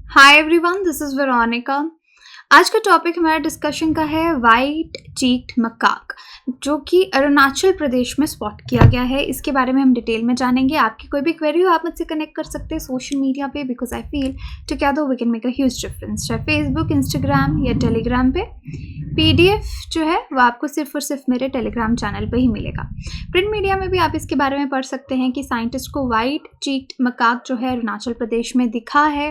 Hi everyone, this is Veronica. आज का topic हमारा डिस्कशन का है वाइट चीक्ड मकाक, जो कि अरुणाचल प्रदेश में स्पॉट किया गया है। इसके बारे में हम डिटेल में जानेंगे। आपकी कोई भी क्वेरी हो आप मुझसे कनेक्ट कर सकते हैं सोशल मीडिया पे, because I feel together we can make a huge difference, चाहे फेसबुक, इंस्टाग्राम या टेलीग्राम पे। PDF जो है वो आपको सिर्फ और सिर्फ मेरे टेलीग्राम चैनल पे ही मिलेगा। प्रिंट मीडिया में भी आप इसके बारे में पढ़ सकते हैं कि साइंटिस्ट को वाइट चीक्ड मकाक जो है अरुणाचल प्रदेश में दिखा है।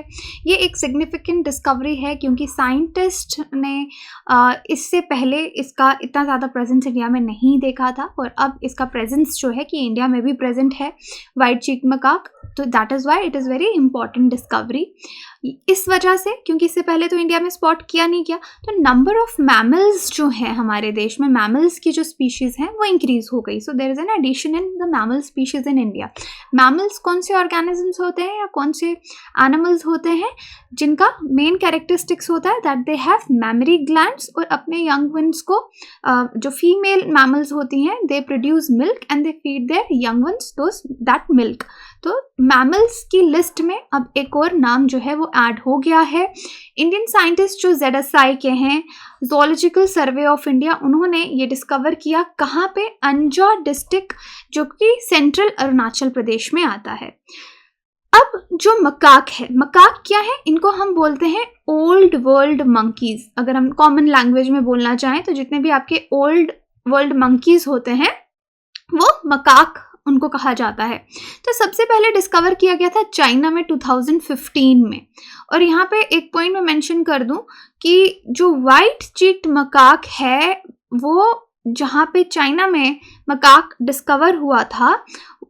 ये एक सिग्निफिकेंट डिस्कवरी है क्योंकि साइंटिस्ट ने इससे पहले इसका इतना ज़्यादा प्रेजेंस इंडिया में नहीं देखा था, और अब इसका प्रेजेंस जो है कि इंडिया में भी प्रेजेंट है वाइट चीक्ड मकाक। तो that is why it is very important discovery. इस वजह से क्योंकि इससे पहले तो इंडिया में स्पॉट किया नहीं गया, तो नंबर ऑफ मैमल्स जो है हमारे देश में, मैमल्स की जो स्पीशीज़ हैं वो इंक्रीज हो गई। So there is an addition in the mammal species in India. Mammals कौन से ऑर्गेनिजम्स होते हैं या कौन से एनिमल्स होते हैं जिनका मेन कैरेक्टरिस्टिक्स होता है that they have mammary glands, और अपने यंग वंस को जो फीमेल मैमल्स होती हैं they produce milk and they feed there young ones those that milk. तो मैमल्स की लिस्ट में अब एक और नाम जो है वो ऐड हो गया है। इंडियन साइंटिस्ट जो ZSI के हैं, ज़ूलॉजिकल सर्वे ऑफ इंडिया, उन्होंने ये डिस्कवर किया कहाँ पे, अंजा डिस्ट्रिक्ट जो कि सेंट्रल अरुणाचल प्रदेश में आता है। अब जो मकाक है, मकाक क्या है? इनको हम बोलते हैं ओल्ड वर्ल्ड मंकीज। अगर हम कॉमन लैंग्वेज में बोलना चाहें तो जितने भी आपके ओल्ड वर्ल्ड मंकीज होते हैं वो मकाक उनको कहा जाता है। तो सबसे पहले डिस्कवर किया गया था चाइना में 2015 में। और यहाँ पे एक पॉइंट मैं मेंशन कर दूं कि जो वाइट चीक्ड मकाक है वो जहाँ पे चाइना में मकाक डिस्कवर हुआ था,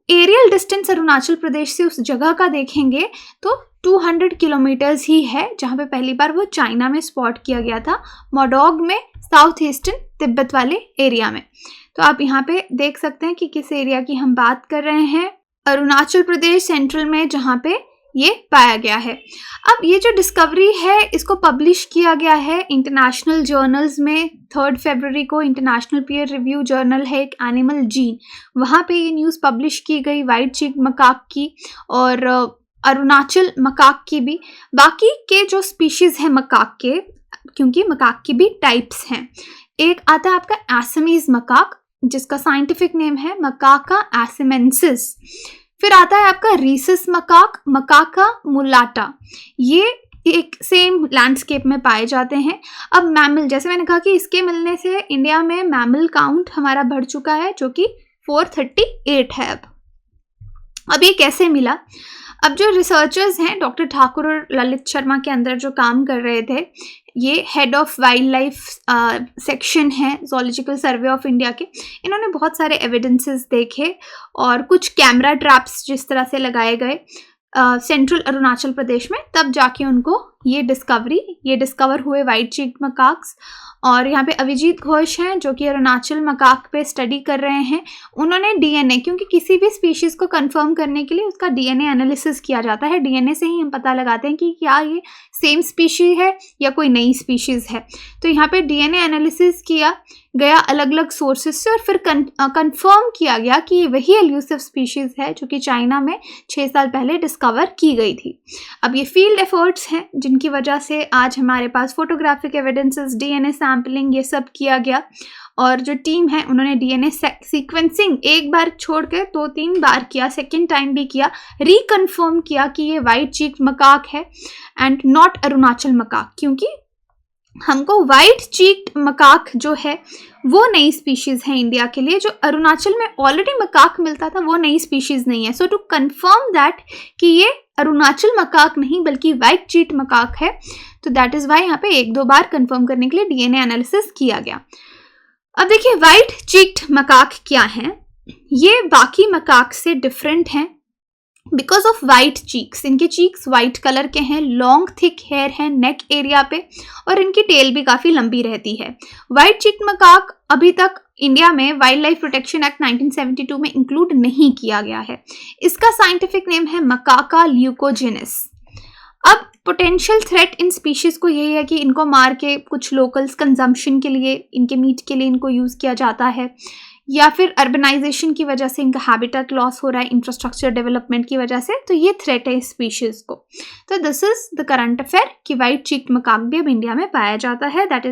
एरियल डिस्टेंस अरुणाचल प्रदेश से उस जगह का देखेंगे तो 200 किलोमीटर्स ही है, जहाँ पे पहली बार वो चाइना में स्पॉट किया गया था, मोडोग में, साउथ ईस्टर्न तिब्बत वाले एरिया में। तो आप यहाँ पे देख सकते हैं कि किस एरिया की हम बात कर रहे हैं, अरुणाचल प्रदेश सेंट्रल में जहाँ पे ये पाया गया है। अब ये जो डिस्कवरी है इसको पब्लिश किया गया है इंटरनेशनल जर्नल्स में। 3 फरवरी को इंटरनेशनल पीयर रिव्यू जर्नल है एक, एनिमल जीन, वहाँ पे ये न्यूज़ पब्लिश की गई वाइट चीक्ड मकाक की और अरुणाचल मकाक की भी। बाकी के जो स्पीशीज़ हैं मकाक के, क्योंकि मकाक की भी टाइप्स हैं, एक आता है आपका एसमीज मकाक जिसका साइंटिफिक नेम है मकाका एसिमेंसिस। फिर आता है आपका रीसस मकाक, मकाका मुलाटा। ये एक सेम लैंडस्केप में पाए जाते हैं। अब मैमल, जैसे मैंने कहा कि इसके मिलने से इंडिया में मैमल काउंट हमारा बढ़ चुका है जो कि 438 है। अब ये कैसे मिला? अब जो रिसर्चर्स हैं डॉक्टर ठाकुर और ललित शर्मा के अंदर जो काम कर रहे थे, ये head of wild life section है ज़ूलॉजिकल सर्वे ऑफ इंडिया के, इन्होंने बहुत सारे एविडेंसेस देखे और कुछ कैमरा ट्रैप्स जिस तरह से लगाए गए सेंट्रल अरुणाचल प्रदेश में, तब जाके उनको ये डिस्कवर हुए वाइट चीक्ड मकाक्स। और यहाँ पे अभिजीत घोष हैं जो कि अरुणाचल मकाक पे स्टडी कर रहे हैं। उन्होंने DNA, क्योंकि किसी भी स्पीशीज़ को कंफर्म करने के लिए उसका DNA एनालिसिस किया जाता है। DNA से ही हम पता लगाते हैं कि क्या ये सेम स्पीशी है या कोई नई स्पीशीज़ है। तो यहाँ पे DNA एनालिसिस किया गया अलग अलग सोर्सेज से और फिर कंफर्म किया गया कि ये वही एल्यूसिव स्पीशीज़ है जो कि चाइना में 6 साल पहले डिस्कवर की गई थी। अब ये फील्ड एफर्ट्स हैं जिनकी वजह से आज हमारे पास फोटोग्राफिक एविडेंसेस, DNA सैम्पलिंग, ये सब किया गया। और जो टीम है उन्होंने DNA सीक्वेंसिंग एक बार छोड़ के 2-3 बार किया, सेकेंड टाइम भी किया, रिकन्फर्म किया कि ये वाइट चीक्ड मकाक है एंड नॉट अरुणाचल मकाक, क्योंकि हमको वाइट चीक्ड मकाक जो है वो नई स्पीशीज़ है इंडिया के लिए। जो अरुणाचल में ऑलरेडी मकाक मिलता था वो नई स्पीशीज़ नहीं है। सो टू कंफर्म दैट कि ये अरुणाचल मकाक नहीं बल्कि वाइट चीक्ड मकाक है, तो दैट इज़ वाई यहाँ पे 1-2 बार कंफर्म करने के लिए DNA एनालिसिस किया गया। अब देखिए वाइट चीक्ड मकाक क्या है। ये बाकी मकाक से डिफरेंट हैं बिकॉज ऑफ वाइट चीक्स। इनके चीक्स वाइट कलर के हैं, लॉन्ग थिक हेयर है नेक एरिया पे, और इनकी टेल भी काफ़ी लंबी रहती है। वाइट चीक्ड मकाक अभी तक इंडिया में वाइल्ड लाइफ प्रोटेक्शन एक्ट 1972 में इंक्लूड नहीं किया गया है। इसका साइंटिफिक नेम है मकाका ल्यूकोजेनिस। अब पोटेंशियल थ्रेट इन स्पीशीज़ को यही है कि इनको मार के कुछ लोकल्स कंजम्पशन के लिए, इनके मीट के लिए इनको यूज़ किया जाता है, या फिर अर्बनाइजेशन की वजह से इनका हैबिटेट लॉस हो रहा है, इंफ्रास्ट्रक्चर डेवलपमेंट की वजह से, तो ये थ्रेट है इस स्पीशीज को। तो this is the current affair कि व्हाइट चीक्ड मकाक भी अब इंडिया में पाया जाता है। That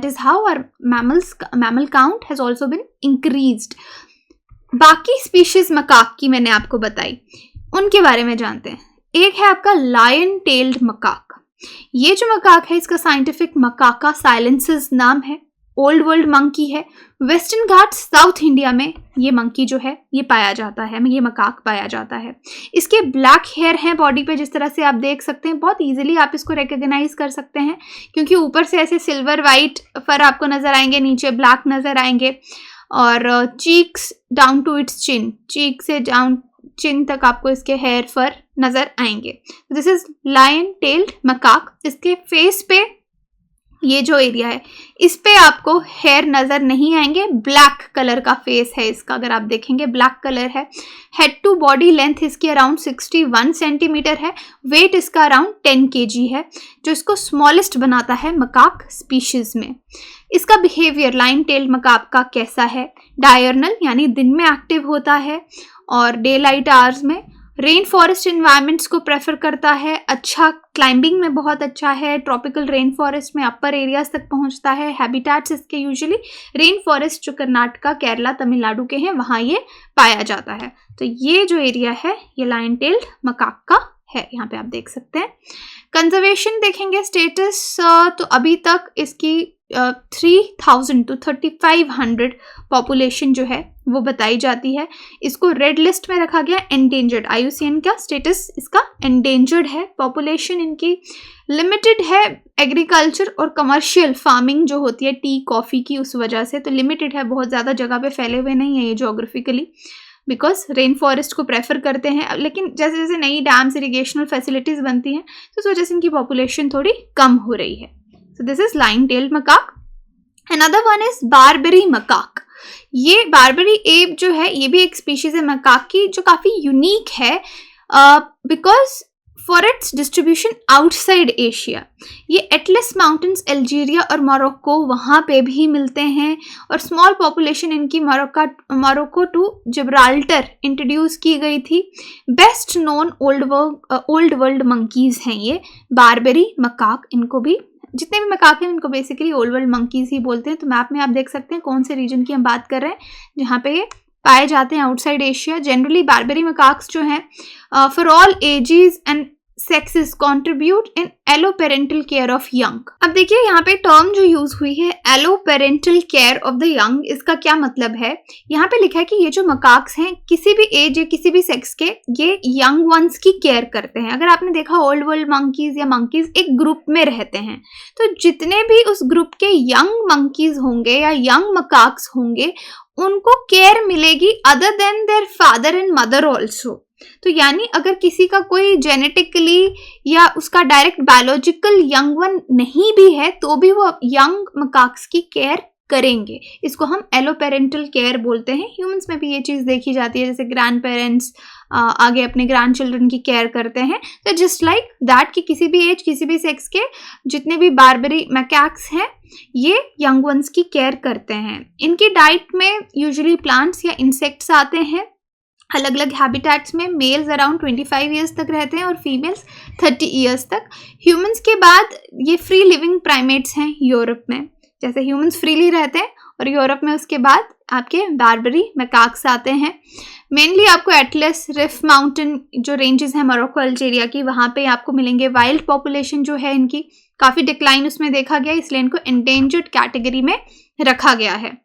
is how our mammal count has also been increased. बाकी स्पीशीज मकाक की मैंने आपको बताई, उनके बारे में जानते हैं। एक है आपका लायन टेल्ड मकाक। ये जो मकाक है इसका साइंटिफिक मकाका साइलेंसिस नाम है। ओल्ड वर्ल्ड मंकी है। वेस्टर्न घाट्स साउथ इंडिया में ये मंकी जो है ये पाया जाता है, ये मकाक पाया जाता है। इसके ब्लैक हेयर हैं बॉडी पे, जिस तरह से आप देख सकते हैं। बहुत इजीली आप इसको रिकॉग्नाइज कर सकते हैं क्योंकि ऊपर से ऐसे सिल्वर वाइट फर आपको नजर आएंगे, नीचे ब्लैक नजर आएंगे, और चीक्स डाउन टू इट्स चिन, चीक से डाउन चिन तक आपको इसके हेयर फर नजर आएंगे। This is lion tailed macaque. इसके फेस पे ये जो एरिया है इस पे आपको हेयर नजर नहीं आएंगे, ब्लैक कलर का फेस है इसका, अगर आप देखेंगे ब्लैक कलर है। हेड टू बॉडी लेंथ इसकी अराउंड 61 सेंटीमीटर है। वेट इसका अराउंड 10 kg है, जो इसको स्मॉलेस्ट बनाता है मकाक स्पीशीज में। इसका बिहेवियर लाइन टेल्ड मकाक का कैसा है? डायर्नल यानी दिन में एक्टिव होता है और डे लाइट आवर्स में। रेन फॉरेस्ट इन्वायरमेंट्स को प्रेफर करता है। अच्छा क्लाइंबिंग में बहुत अच्छा है। ट्रॉपिकल रेन फॉरेस्ट में अपर एरियाज तक पहुंचता है। हैबिटेट्स इसके यूजुअली रेन फॉरेस्ट जो कर्नाटका, केरला, तमिलनाडु के हैं वहाँ ये पाया जाता है। तो ये जो एरिया है ये लायन टेल्ड मकाक का है, यहाँ पे आप देख सकते हैं। कंजर्वेशन देखेंगे स्टेटस, तो अभी तक इसकी 3000 to 3500 पॉपुलेशन जो है वो बताई जाती है। इसको रेड लिस्ट में रखा गया, एंडेंजर्ड। IUCN का स्टेटस इसका एंडेंजर्ड है। पॉपुलेशन इनकी लिमिटेड है। एग्रीकल्चर और कमर्शियल फार्मिंग जो होती है टी कॉफ़ी की, उस वजह से तो लिमिटेड है, बहुत ज़्यादा जगह पे फैले हुए नहीं है ये जोग्राफिकली, बिकॉज रेन फॉरेस्ट को प्रेफर करते हैं। लेकिन जैसे जैसे नई डैम्स, इरिगेशनल फैसिलिटीज़ बनती हैं तो उस वजह से इनकी पॉपुलेशन थोड़ी कम हो रही है। So this is lion-tailed macaque. Another one is Barbary macaque. ये बारबरी एप जो है ये भी एक स्पीशीज है मकाक की जो काफ़ी यूनिक है because for its distribution outside Asia. ये एटलस माउंटेन्स, अल्जीरिया और मोरक्को वहाँ पे भी मिलते हैं और स्मॉल पॉपुलेशन इनकी मोरक्को टू जिब्राल्टर इंट्रोड्यूस की गई थी। Best known old world monkeys हैं ये बारबरी मकाक। इनको भी, जितने भी मकाक हैं इनको बेसिकली ओल्ड वर्ल्ड मंकीज़ ही बोलते हैं। तो मैप में आप देख सकते हैं कौन से रीजन की हम बात कर रहे हैं जहाँ पे ये पाए जाते हैं outside Asia. Generally Barbary macaques जो हैं for all ages and sexes contribute in alloparental care of young. अब देखिए यहाँ पे टर्म जो यूज हुई है alloparental care of the young, इसका क्या मतलब है? यहाँ पे लिखा है कि ये जो मकाक्स हैं किसी भी एज या किसी भी सेक्स के ये यंग वंस की केयर करते हैं। अगर आपने देखा ओल्ड वर्ल्ड मंकीज या मंकीज एक ग्रुप में रहते हैं तो जितने भी उस ग्रुप के यंग मंकीज होंगे या यंग मकाक्स होंगे उनको केयर मिलेगी other than their father and mother also. तो यानी अगर किसी का कोई जेनेटिकली या उसका डायरेक्ट बायोलॉजिकल यंग वन नहीं भी है तो भी वो यंग मकाक्स की केयर करेंगे। इसको हम एलोपेरेंटल केयर बोलते हैं। ह्यूमंस में भी ये चीज़ देखी जाती है, जैसे ग्रैंड पेरेंट्स आगे अपने ग्रैंड चिल्ड्रन की केयर करते हैं। तो जस्ट लाइक दैट कि किसी भी एज किसी भी सेक्स के जितने भी बारबरी मैकाक्स हैं ये यंग वंस की केयर करते हैं। इनकी डाइट में यूजुअली प्लांट्स या इंसेक्ट्स आते हैं। अलग अलग हैबिटेट्स में मेल्स अराउंड 25 ईयर्स तक रहते हैं और फीमेल्स 30 ईयर्स तक। ह्यूमंस के बाद ये फ्री लिविंग प्राइमेट्स हैं यूरोप में, जैसे ह्यूमंस फ्रीली रहते हैं और यूरोप में उसके बाद आपके बारबरी मैकाक्स आते हैं। मेनली आपको एटलस रिफ माउंटेन जो रेंजेस हैं मोरक्को अल्जीरिया की वहाँ पे आपको मिलेंगे। वाइल्ड पॉपुलेशन जो है इनकी काफ़ी डिक्लाइन उसमें देखा गया, इसलिए इनको एंडेंजर्ड कैटेगरी में रखा गया है।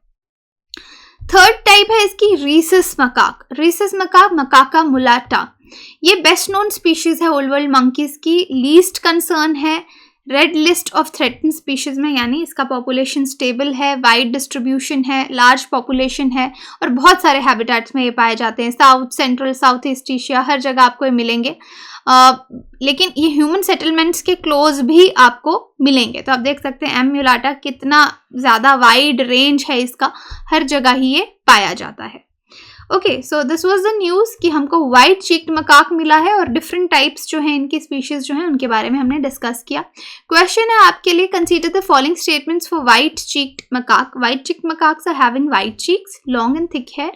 थर्ड टाइप है इसकी रीसस मकाक। रीसस मकाक मकाका मुलाटा, ये बेस्ट नोन स्पीशीज है ओल्ड वर्ल्ड मंकीज की। लीस्ट कंसर्न है red list of threaten species में, यानी इसका पॉपुलेशन स्टेबल है, वाइड डिस्ट्रीब्यूशन है, लार्ज पॉपुलेशन है और बहुत सारे हैबिटेट्स में ये पाए जाते हैं। South central south east Asia हर जगह आपको ये मिलेंगे। लेकिन ये ह्यूमन सेटलमेंट्स के क्लोज भी आपको मिलेंगे। तो आप देख सकते हैं एम म्यूलाटा कितना ज़्यादा वाइड रेंज है इसका, हर जगह ही ये पाया जाता है। Okay, so this was the news कि हमको वाइट चीक्ड मकाक मिला है और डिफरेंट टाइप्स जो हैं इनकी स्पीशीज़ जो हैं उनके बारे में हमने डिस्कस किया। क्वेश्चन है आपके लिए, consider the following statements for white cheeked macaque. White cheeked macaques are having white cheeks, long and thick hair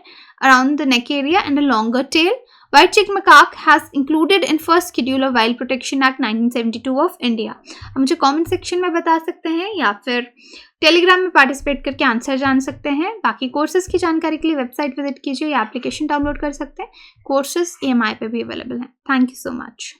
around the neck area and a longer tail. White-cheeked macaque has included in first schedule of Wild Protection Act 1972 of India. आप मुझे comment section में बता सकते हैं या फिर Telegram में participate करके आंसर जान सकते हैं। बाकी कोर्सेज की जानकारी के लिए वेबसाइट विजिट कीजिए या एप्लीकेशन डाउनलोड कर सकते हैं। कोर्सेज EMI पे भी अवेलेबल हैं। Thank you so much.